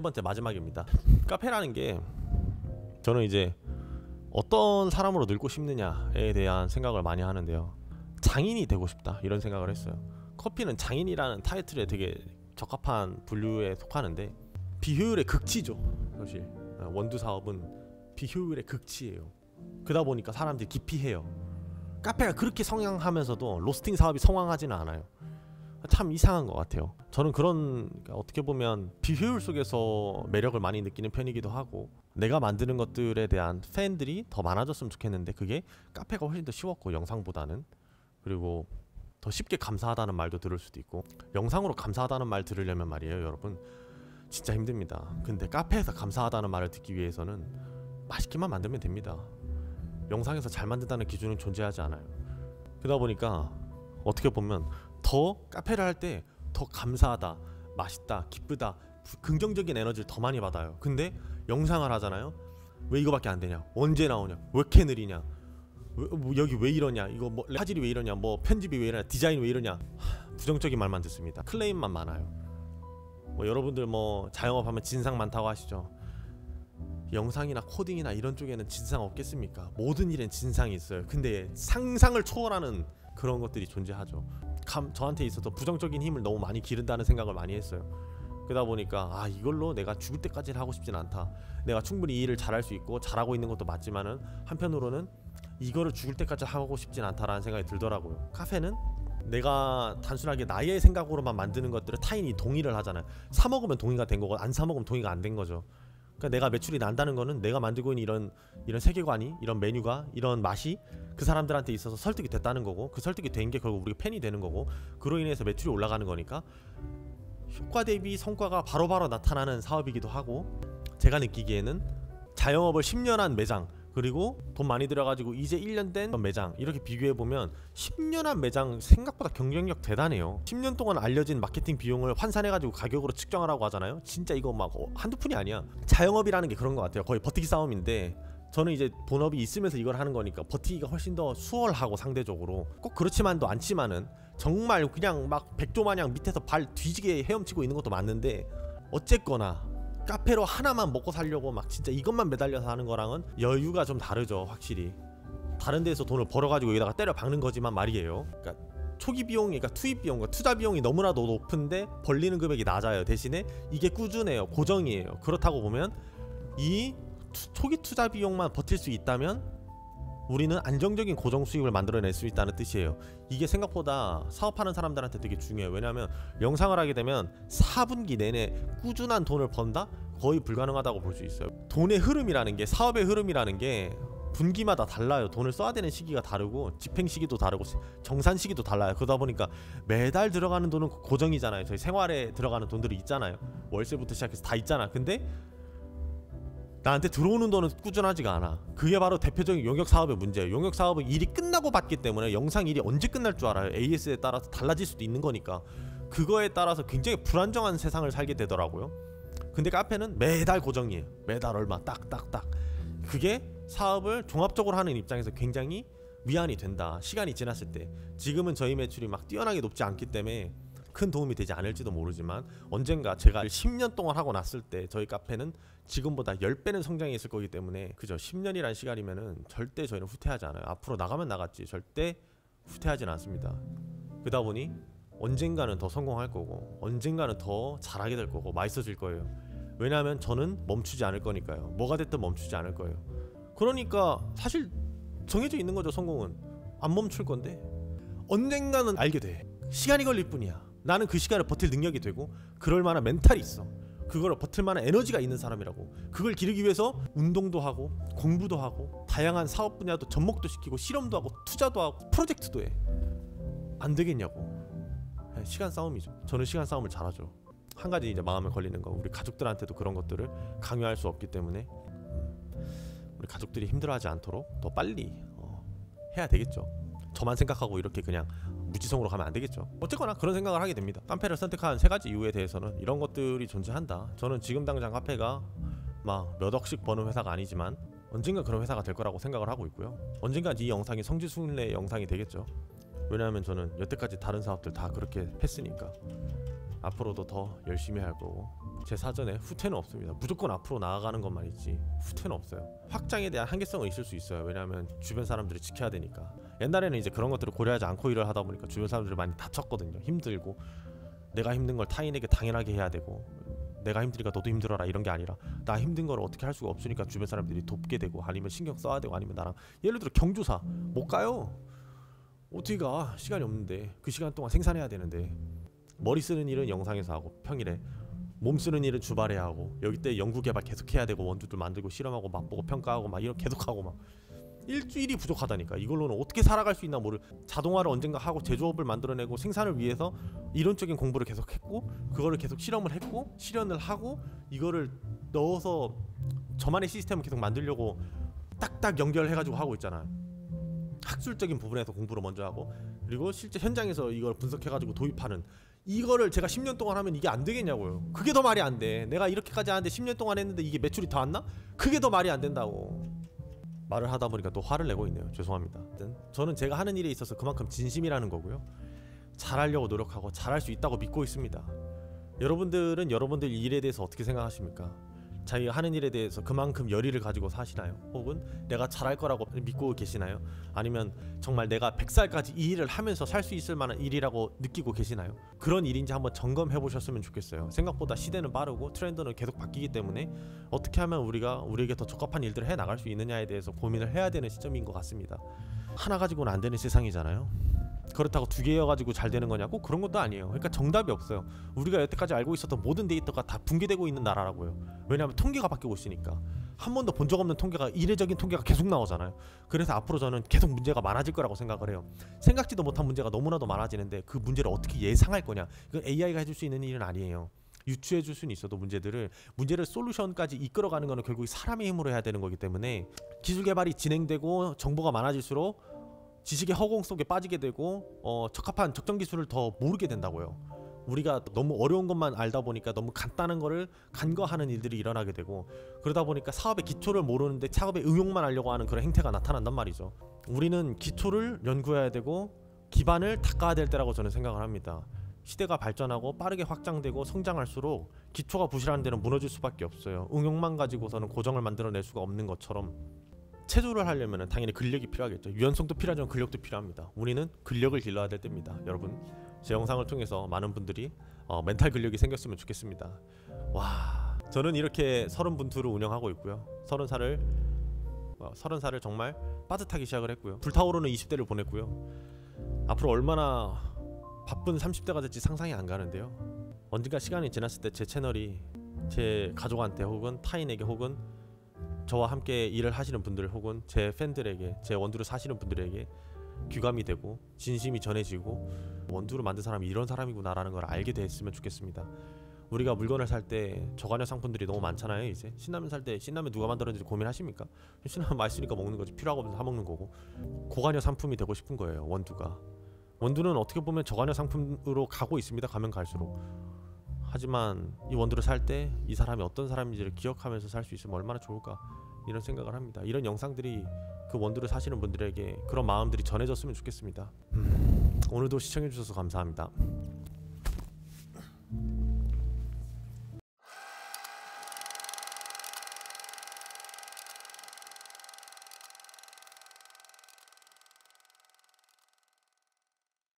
번째 마지막입니다. 카페라는 게 저는 이제 어떤 사람으로 늙고 싶느냐에 대한 생각을 많이 하는데요. 장인이 되고 싶다 이런 생각을 했어요. 커피는 장인이라는 타이틀에 되게 적합한 분류에 속하는데 비효율의 극치죠. 사실 원두 사업은 비효율의 극치예요. 그러다 보니까 사람들이 기피해요. 카페가 그렇게 성장하면서도 로스팅 사업이 성황하지는 않아요. 참 이상한 것 같아요. 저는 그런 어떻게 보면 비효율 속에서 매력을 많이 느끼는 편이기도 하고, 내가 만드는 것들에 대한 팬들이 더 많아졌으면 좋겠는데 그게 카페가 훨씬 더 쉬웠고 영상보다는, 그리고 더 쉽게 감사하다는 말도 들을 수도 있고, 영상으로 감사하다는 말 들으려면 말이에요 여러분 진짜 힘듭니다. 근데 카페에서 감사하다는 말을 듣기 위해서는 맛있게만 만들면 됩니다. 영상에서 잘 만든다는 기준은 존재하지 않아요. 그러다 보니까 어떻게 보면 더 카페를 할 때 더 감사하다, 맛있다, 기쁘다, 긍정적인 에너지를 더 많이 받아요. 근데 영상을 하잖아요. 왜 이거밖에 안 되냐, 언제 나오냐, 왜 이렇게 느리냐, 여기 왜 이러냐, 이거 뭐 화질이 왜 이러냐, 뭐 편집이 왜 이러냐, 디자인 왜 이러냐, 부정적인 말만 듣습니다. 클레임만 많아요. 뭐 여러분들 뭐 자영업하면 진상 많다고 하시죠. 영상이나 코딩이나 이런 쪽에는 진상 없겠습니까? 모든 일엔 진상이 있어요. 근데 상상을 초월하는 그런 것들이 존재하죠. 저한테 있어서 부정적인 힘을 너무 많이 기른다는 생각을 많이 했어요. 그러다 보니까 이걸로 내가 죽을 때까지 하고 싶진 않다. 내가 충분히 이 일을 잘할 수 있고 잘하고 있는 것도 맞지만은 한편으로는 이거를 죽을 때까지 하고 싶진 않다라는 생각이 들더라고요. 카페는 내가 단순하게 나의 생각으로만 만드는 것들을 타인이 동의를 하잖아요. 사 먹으면 동의가 된 거고 안 사 먹으면 동의가 안 된 거죠. 그러니까 내가 매출이 난다는 거는 내가 만들고 있는 이런 세계관이, 이런 메뉴가, 이런 맛이 그 사람들한테 있어서 설득이 됐다는 거고, 그 설득이 된 게 결국 우리가 팬이 되는 거고, 그로 인해서 매출이 올라가는 거니까 효과 대비 성과가 바로바로 나타나는 사업이기도 하고, 제가 느끼기에는 자영업을 10년 한 매장, 그리고 돈 많이 들여가지고 이제 1년 된 매장, 이렇게 비교해보면 10년 한 매장 생각보다 경쟁력 대단해요. 10년 동안 알려진 마케팅 비용을 환산해가지고 가격으로 측정하라고 하잖아요. 진짜 이거 막 한두 푼이 아니야. 자영업이라는 게 그런 것 같아요. 거의 버티기 싸움인데, 저는 이제 본업이 있으면서 이걸 하는 거니까 버티기가 훨씬 더 수월하고, 상대적으로 꼭 그렇지만도 않지만은 정말 그냥 막 백조마냥 밑에서 발 뒤지게 헤엄치고 있는 것도 맞는데, 어쨌거나 카페로 하나만 먹고 살려고 막 진짜 이것만 매달려서 하는 거랑은 여유가 좀 다르죠. 확실히 다른 데서 돈을 벌어가지고 여기다가 때려 박는 거지만 말이에요. 그러니까 초기 비용이, 그러니까 투입 비용과 투자 비용이 너무나도 높은데 벌리는 금액이 낮아요. 대신에 이게 꾸준해요. 고정이에요. 그렇다고 보면 이 초기 투자 비용만 버틸 수 있다면 우리는 안정적인 고정 수익을 만들어낼 수 있다는 뜻이에요. 이게 생각보다 사업하는 사람들한테 되게 중요해요. 왜냐하면 영상을 하게 되면 4분기 내내 꾸준한 돈을 번다? 거의 불가능하다고 볼 수 있어요. 돈의 흐름이라는 게, 사업의 흐름이라는 게 분기마다 달라요. 돈을 써야 되는 시기가 다르고, 집행 시기도 다르고, 정산 시기도 달라요. 그러다 보니까 매달 들어가는 돈은 고정이잖아요. 저희 생활에 들어가는 돈들이 있잖아요. 월세부터 시작해서 다 있잖아. 근데 나한테 들어오는 돈은 꾸준하지가 않아. 그게 바로 대표적인 용역 사업의 문제예요. 용역 사업은 일이 끝나고 받기 때문에 영상 일이 언제 끝날 줄 알아요. AS에 따라서 달라질 수도 있는 거니까. 그거에 따라서 굉장히 불안정한 세상을 살게 되더라고요. 근데 카페는 매달 고정이에요. 매달 얼마 딱딱딱. 그게 사업을 종합적으로 하는 입장에서 굉장히 위안이 된다. 시간이 지났을 때. 지금은 저희 매출이 막 뛰어나게 높지 않기 때문에 큰 도움이 되지 않을지도 모르지만, 언젠가 제가 10년 동안 하고 났을 때 저희 카페는 지금보다 10배는 성장했을 거기 때문에, 그죠? 10년이란 시간이면은 절대 저희는 후퇴하지 않아요. 앞으로 나가면 나갔지 절대 후퇴하진 않습니다. 그러다 보니 언젠가는 더 성공할 거고, 언젠가는 더 잘하게 될 거고, 맛있어질 거예요. 왜냐하면 저는 멈추지 않을 거니까요. 뭐가 됐든 멈추지 않을 거예요. 그러니까 사실 정해져 있는 거죠. 성공은 안 멈출 건데 언젠가는 알게 돼. 시간이 걸릴 뿐이야. 나는 그 시간을 버틸 능력이 되고 그럴 만한 멘탈이 있어. 그걸 버틸 만한 에너지가 있는 사람이라고. 그걸 기르기 위해서 운동도 하고 공부도 하고 다양한 사업 분야도 접목도 시키고 실험도 하고 투자도 하고 프로젝트도 해. 안 되겠냐고. 시간 싸움이죠. 저는 시간 싸움을 잘하죠. 한 가지 이제 마음에 걸리는 거, 우리 가족들한테도 그런 것들을 강요할 수 없기 때문에 우리 가족들이 힘들어하지 않도록 더 빨리 해야 되겠죠. 저만 생각하고 이렇게 그냥 무지성으로 가면 안 되겠죠. 어쨌거나 그런 생각을 하게 됩니다. 카페를 선택한 3가지 이유에 대해서는 이런 것들이 존재한다. 저는 지금 당장 카페가 막 몇 억씩 버는 회사가 아니지만 언젠가 그런 회사가 될 거라고 생각을 하고 있고요. 언젠가 이 영상이 성지순례 영상이 되겠죠. 왜냐하면 저는 여태까지 다른 사업들 다 그렇게 했으니까. 앞으로도 더 열심히 할 거고, 제 사전에 후퇴는 없습니다. 무조건 앞으로 나아가는 것만 있지 후퇴는 없어요. 확장에 대한 한계성은 있을 수 있어요. 왜냐하면 주변 사람들이 지켜야 되니까. 옛날에는 이제 그런 것들을 고려하지 않고 일을 하다 보니까 주변 사람들이 많이 다쳤거든요. 힘들고, 내가 힘든 걸 타인에게 당연하게 해야 되고, 내가 힘드니까 너도 힘들어라 이런 게 아니라 나 힘든 걸 어떻게 할 수가 없으니까 주변 사람들이 돕게 되고, 아니면 신경 써야 되고, 아니면 나랑 예를 들어 경조사 못 가요. 어떻게 가? 시간이 없는데. 그 시간 동안 생산해야 되는데. 머리 쓰는 일은 영상에서 하고, 평일에 몸 쓰는 일은 주말에 하고, 여기 때 연구개발 계속해야 되고, 원두들 만들고 실험하고 맛보고 평가하고 막 이런 계속하고, 막 일주일이 부족하다니까. 이걸로는 어떻게 살아갈 수 있나 모를. 자동화를 언젠가 하고 제조업을 만들어내고 생산을 위해서 이론적인 공부를 계속했고, 그거를 계속 실험을 했고, 실현을 하고, 이거를 넣어서 저만의 시스템을 계속 만들려고 딱딱 연결해가지고 하고 있잖아요. 학술적인 부분에서 공부를 먼저 하고, 그리고 실제 현장에서 이걸 분석해가지고 도입하는, 이거를 제가 10년 동안 하면 이게 안 되겠냐고요. 그게 더 말이 안 돼. 내가 이렇게까지 하는데 10년 동안 했는데 이게 매출이 더 안 나? 그게 더 말이 안 된다고. 말을 하다 보니까 또 화를 내고 있네요. 죄송합니다. 저는 제가 하는 일에 있어서 그만큼 진심이라는 거고요. 잘하려고 노력하고 잘할 수 있다고 믿고 있습니다. 여러분들은 여러분들 일에 대해서 어떻게 생각하십니까? 자기가 하는 일에 대해서 그만큼 열의를 가지고 사시나요? 혹은 내가 잘할 거라고 믿고 계시나요? 아니면 정말 내가 100살까지 이 일을 하면서 살 수 있을 만한 일이라고 느끼고 계시나요? 그런 일인지 한번 점검해 보셨으면 좋겠어요. 생각보다 시대는 빠르고 트렌드는 계속 바뀌기 때문에 어떻게 하면 우리에게 더 적합한 일들을 해 나갈 수 있느냐에 대해서 고민을 해야 되는 시점인 것 같습니다. 하나 가지고는 안 되는 세상이잖아요. 그렇다고 두 개여가지고 잘 되는 거냐고? 그런 것도 아니에요. 그러니까 정답이 없어요. 우리가 여태까지 알고 있었던 모든 데이터가 다 붕괴되고 있는 나라라고요. 왜냐하면 통계가 바뀌고 있으니까. 한 번도 본 적 없는 통계가, 이례적인 통계가 계속 나오잖아요. 그래서 앞으로 저는 계속 문제가 많아질 거라고 생각을 해요. 생각지도 못한 문제가 너무나도 많아지는데 그 문제를 어떻게 예상할 거냐, 이건 AI가 해줄 수 있는 일은 아니에요. 유추해 줄 수는 있어도 문제를 솔루션까지 이끌어가는 거는 결국 사람의 힘으로 해야 되는 거기 때문에, 기술 개발이 진행되고 정보가 많아질수록 지식의 허공 속에 빠지게 되고, 적합한 적정 기술을 더 모르게 된다고요. 우리가 너무 어려운 것만 알다 보니까 너무 간단한 거를 간과하는 일들이 일어나게 되고, 그러다 보니까 사업의 기초를 모르는데 사업의 응용만 하려고 하는 그런 행태가 나타난단 말이죠. 우리는 기초를 연구해야 되고 기반을 닦아야 될 때라고 저는 생각을 합니다. 시대가 발전하고 빠르게 확장되고 성장할수록 기초가 부실한 데는 무너질 수밖에 없어요. 응용만 가지고서는 고정을 만들어낼 수가 없는 것처럼, 체조를 하려면 당연히 근력이 필요하겠죠. 유연성도 필요하지만 근력도 필요합니다. 우리는 근력을 길러야 될 때입니다. 여러분, 제 영상을 통해서 많은 분들이 멘탈 근력이 생겼으면 좋겠습니다. 와, 저는 이렇게 30분투를 운영하고 있고요. 30살을 정말 빠듯하게 시작을 했고요. 불타오르는 20대를 보냈고요. 앞으로 얼마나 바쁜 30대가 될지 상상이 안 가는데요. 언젠가 시간이 지났을 때 제 채널이 제 가족한테, 혹은 타인에게, 혹은 저와 함께 일을 하시는 분들, 혹은 제 팬들에게, 제 원두를 사시는 분들에게 귀감이 되고 진심이 전해지고, 원두를 만든 사람이 이런 사람이구나라는 걸 알게 됐으면 좋겠습니다. 우리가 물건을 살 때 저가형 상품들이 너무 많잖아요. 이제 신라면 살 때 신라면 누가 만들었는지 고민하십니까? 신라면 맛있으니까 먹는 거지, 필요하고 사 먹는 거고. 고가형 상품이 되고 싶은 거예요. 원두는 어떻게 보면 저가형 상품으로 가고 있습니다. 가면 갈수록. 하지만 이 원두를 살 때 이 사람이 어떤 사람인지를 기억하면서 살 수 있으면 얼마나 좋을까, 이런 생각을 합니다. 이런 영상들이 그 원두를 사시는 분들에게 그런 마음들이 전해졌으면 좋겠습니다. 오늘도 시청해주셔서 감사합니다.